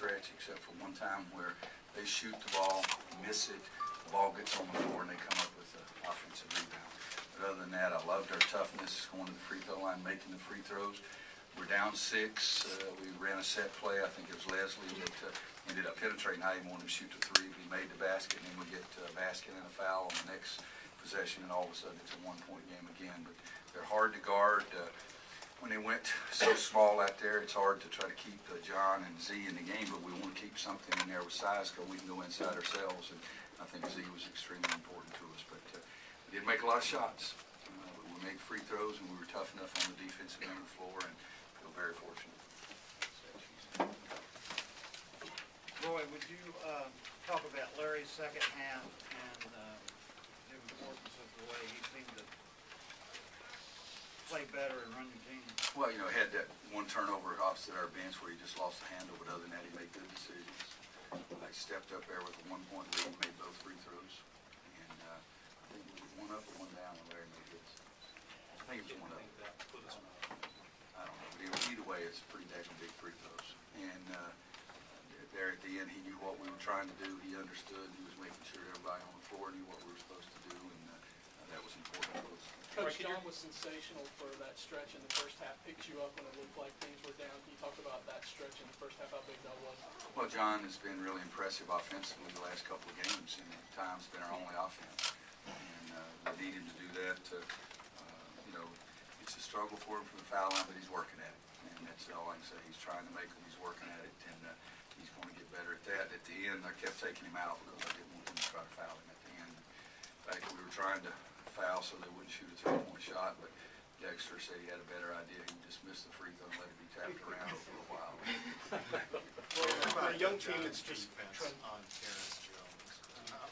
stretch, except for one time where they shoot the ball, miss it, the ball gets on the floor, and they come up with an offensive rebound. But other than that, I loved our toughness, going to the free throw line, making the free throws. We're down 6. We ran a set play. I think it was Leslie that ended up penetrating. I didn't want him to shoot the 3. He made the basket, and then we get a basket and a foul on the next possession, and all of a sudden it's a 1-point game again. But they're hard to guard. When they went so small out there, it's hard to try to keep John and Z in the game, but we want to keep something in there with size because we can go inside ourselves, and I think Z was extremely important to us. But we didn't make a lot of shots. But we made free throws, and we were tough enough on the defensive end of the floor, and feel very fortunate. Roy, would you talk about Larry's second half and the importance of the way he seemed to play better and run your team? Well, you know, he had that one turnover opposite our bench where he just lost the handle, but other than that, he made good decisions. I stepped up there with a 1-point lead, made both free throws, and I think it was 1 up or 1 down when Larry made his. I think it was 1 up. I don't know, but either way, it's pretty daggone big free throws. And there at the end, he knew what we were trying to do. He understood. He was making sure everybody on the floor knew what we were supposed to do, and that was important to us. Coach John was sensational for that stretch in the first half. Picked you up when it looked like things were down. Can you talk about that stretch in the first half, how big that was? Well, John has been really impressive offensively the last couple of games, and at times been our only offense. And we need him to do that. You know, it's a struggle for him from the foul line, but he's working at it. And that's all I can say. He's trying to make them. He's working at it, and he's going to get better at that. At the end, I kept taking him out because I didn't want him to try to foul him at the end. In fact, we were trying to foul so they wouldn't shoot a 3-point shot, but Dexter said he had a better idea. He just missed the free throw and let it be tapped around for a while. For a young team that's just on Terrence Jones,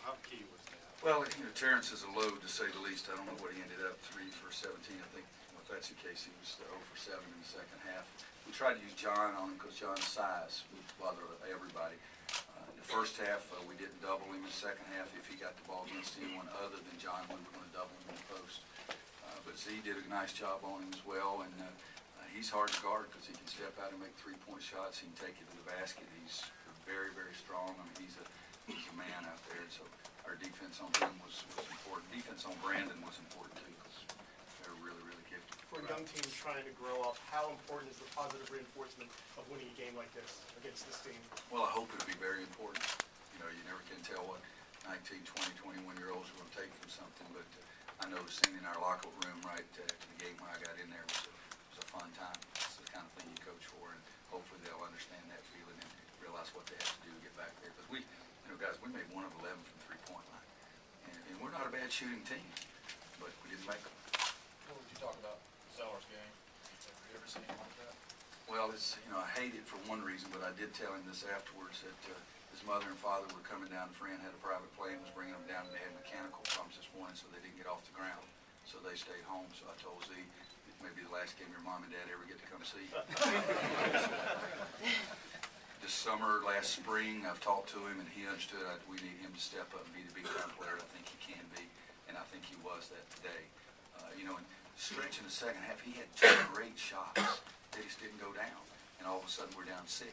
how key was that? Well, you know, Terrence is a load to say the least. I don't know what he ended up, 3 for 17. I think, if that's the case, he was 0 for 7 in the second half. We tried to use John on him because John's size would bother everybody. The first half, we didn't double him. In the second half, if he got the ball against anyone other than John, we were going to double him in the post. But Z did a nice job on him as well, and he's hard to guard because he can step out and make 3-point shots. He can take it to the basket. He's very, very strong. I mean, he's a man out there. And so our defense on him was important. Defense on Brandon was important too because they're really, really gifted. For a young team trying to grow up, how important is the positive reinforcement of winning a game like this against this team? Well, I hope it'll be very important. You know, you never can tell what 19, 20, 21-year-olds are going to take from something, but I know the scene in our locker room right after the game when I got in there was a fun time. It's the kind of thing you coach for, and hopefully they'll understand that feeling and realize what they have to do to get back there. Because we, you know, guys, we made 1 of 11 from the 3-point line, and we're not a bad shooting team, but we didn't make them. What would you talk about Zeller's game? Have you ever seen anything like that? Well, it's, you know, I hate it for one reason, but I did tell him this afterwards that his mother and father were coming down. A friend had a private plane, was bringing them down, and they had mechanical problems this morning, so they didn't get off the ground. So they stayed home. So I told Z, it may be the last game your mom and dad ever get to come see. This summer, last spring, I've talked to him, and he understood we need him to step up and be the big-time player I think he can be, and I think he was that today. You know, in stretch in the second half, he had 2 great shots. They just didn't go down, and all of a sudden we're down 6.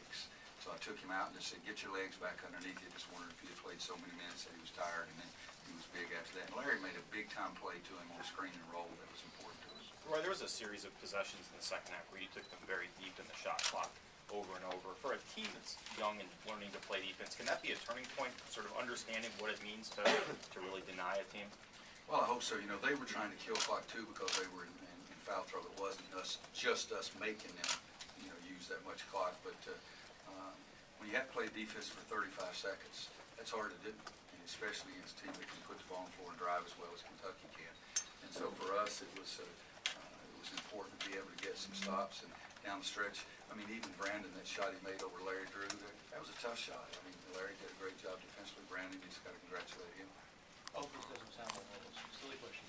So I took him out and just said, get your legs back underneath you. Just wondered if he had played so many minutes that he was tired, and then he was big after that. And Larry made a big-time play to him on screen and roll that was important to us. Roy, there was a series of possessions in the second half where you took them very deep in the shot clock over and over. For a team that's young and learning to play defense, can that be a turning point, sort of understanding what it means to really deny a team? Well, I hope so. You know, they were trying to kill clock too because they were in foul trouble. It wasn't just us making them, you know, use that much clock. But when you have to play defense for 35 seconds, that's hard to do, and especially against a team that can put the ball on the floor and drive as well as Kentucky can. And so for us, it was important to be able to get some stops and down the stretch. I mean, even Brandon, that shot he made over Larry Drew, that was a tough shot. I mean, Larry did a great job defensively. Brandon, you just got to congratulate him. Oakers doesn't sound like that. It's silly questions.